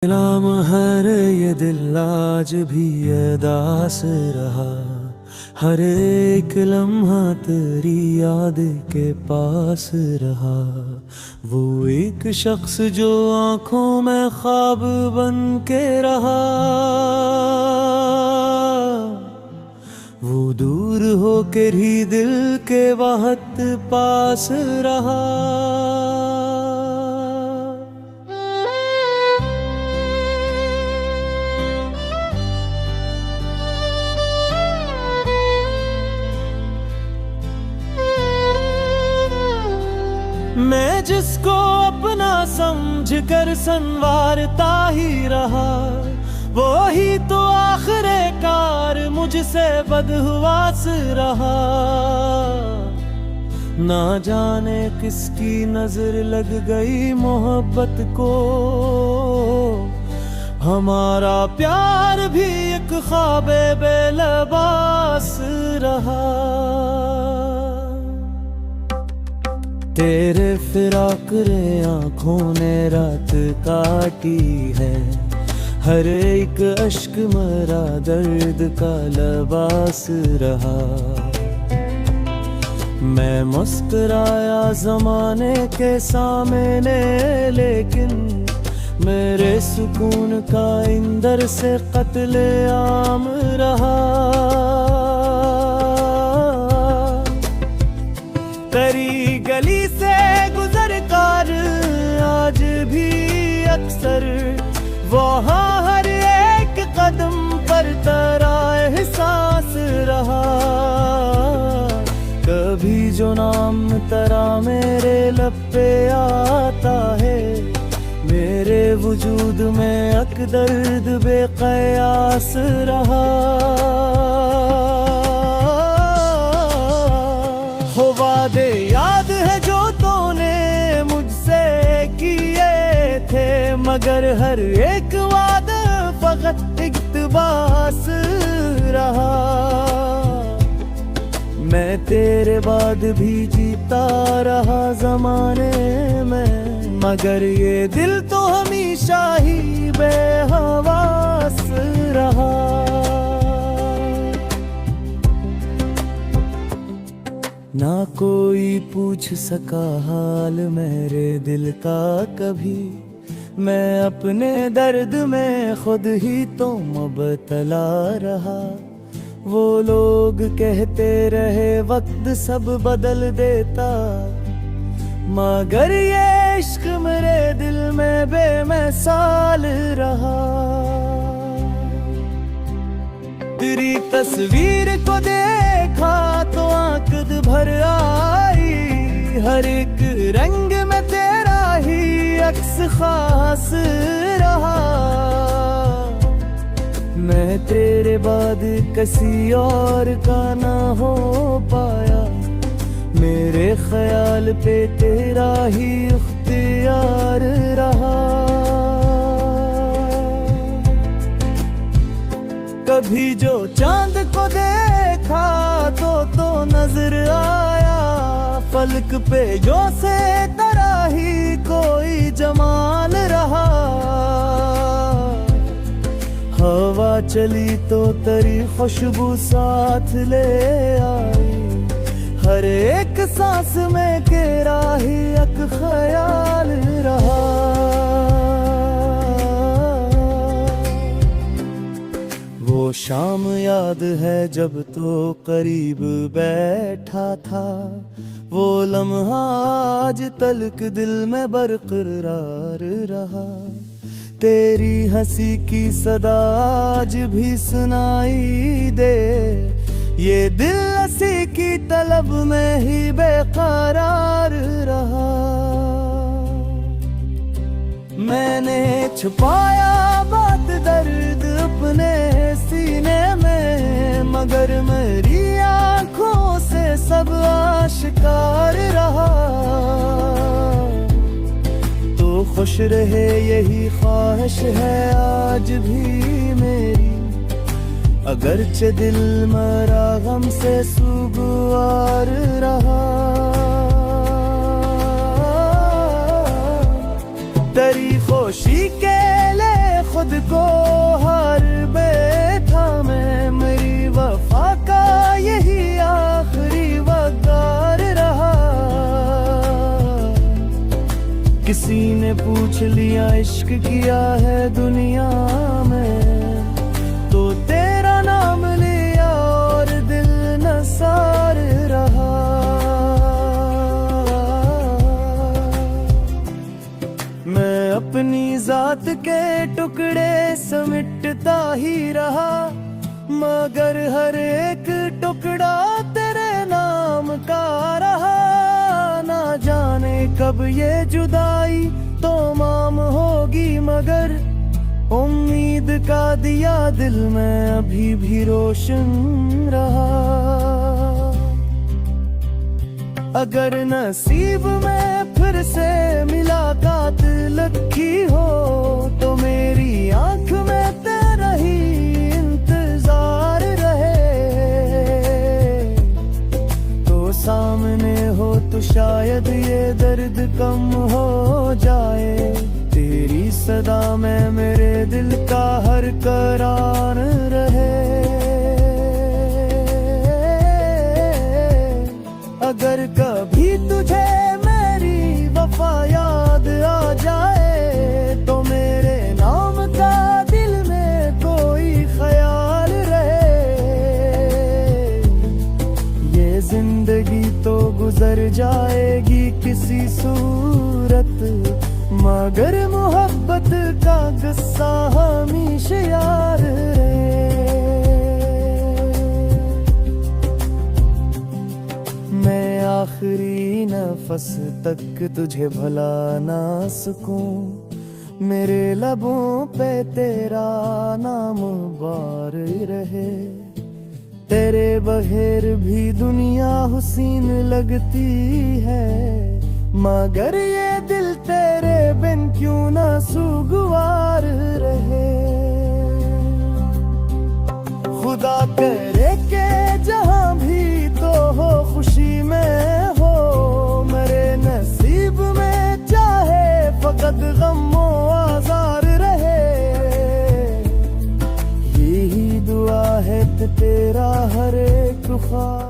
नाम हर ये दिल आज भी अदास रहा। हर एक लम्हा तेरी याद के पास रहा। वो एक शख्स जो आंखों में ख्वाब बन के रहा, वो दूर होकर ही दिल के बहुत पास रहा। मैं जिसको अपना समझ कर संवारता ही रहा, वो ही तो आखिरे कार मुझसे बदहवास रहा। ना जाने किसकी नजर लग गई मोहब्बत को, हमारा प्यार भी एक ख्वाबे बेलबास रहा। तेरे फिराक रे आँखों ने रात काटी है, हर एक अश्क मरा दर्द का लबास रहा। मैं मुस्कुराया ज़माने के सामने, लेकिन मेरे सुकून का इंदर से कत्ले आम रहा। तेरी गली से गुजर कर आज भी अक्सर वहाँ हर एक कदम पर तेरा एहसास रहा। कभी जो नाम तेरा मेरे लब पे आता है, मेरे वजूद में अक दर्द बेक़यास रहा। हो वादे याद है जो तूने मुझसे किए थे, मगर हर एक वादा फकत इक़्तिबास रहा। मैं तेरे बाद भी जीता रहा ज़माने में, मगर ये दिल तो हमेशा ही बेहवास रहा। ना कोई पूछ सका हाल मेरे दिल का कभी, मैं अपने दर्द में खुद ही तो मुबतला रहा। वो लोग कहते रहे वक्त सब बदल देता, मगर ये इश्क मेरे दिल में बेमिसाल रहा। तेरी तस्वीर को देखा तो आंख भर आई, हर एक रंग में तेरा ही अक्स खास रहा। मैं तेरे बाद किसी और का ना हो पाया, मेरे ख्याल पे तेरा ही इख्तियार रहा। कभी जो चांद को देखा तो नजर आया, फलक पे जो से तेरा ही कोई जमाल रहा। हवा चली तो तेरी खुशबू साथ ले आई, हर एक सांस में तेरा ही एक ख्याल रहा। वो शाम याद है जब तो करीब बैठा था, वो लम्हा आज तलक दिल में बरकरार रहा। तेरी हंसी की सदा आज भी सुनाई दे, ये दिल हंसी की तलब में ही बेकरार रहा। मैंने छुपाया बात दर्द अपने सीने में, मगर मेरी आंखों से सब आश्कार रहा। तो खुश रहे यही ख्वाहिश है आज भी मेरी, अगरचे दिल मरा गम से सुगवार रहा। तेरी खुशी के लिए खुद को हार बैठा मैं, मेरी वफा का यही आखिरी वक़्त रहा। किसी ने पूछ लिया इश्क किया है दुनिया में, तो तेरा नाम लिया और दिल नसार रहा। मैं अपनी जात के टुकड़े समेटता ही रहा, मगर हर एक टुकड़ा तेरे नाम का रहा। ना जाने कब ये जुदाई तो माम होगी, मगर उम्मीद का दिया दिल में अभी भी रोशन रहा। अगर नसीब में फिर से मुलाकात लखी हो, तो मेरी आंख में तेरा ही इंतजार रहे। तो सामने हो तो शायद ये दर्द कम हो जाए, तेरी सदा में मेरे दिल का हर करार रहे। अगर कभी तुझे मेरी वफा याद आ जाए, तो मेरे नाम का दिल में कोई ख्याल रहे। ये जिंदगी तो गुजर जाएगी किसी सूरत, मगर मोहब्बत का गुस्सा हमेशा याद रहे। मैं आखिरी नफस तक तुझे भुला ना सकूं, मेरे लबों पे तेरा नाम बार रहे। तेरे बगैर भी दुनिया हुसीन लगती है, मगर ये दिल तेरे बिन क्यों ना सुगवार रहे। खुदा करे के जहां भी तो हो खुशी में हो, मेरे नसीब में चाहे फकत गम आजार रहे। यही दुआ है तेरा हर एक ख्वाब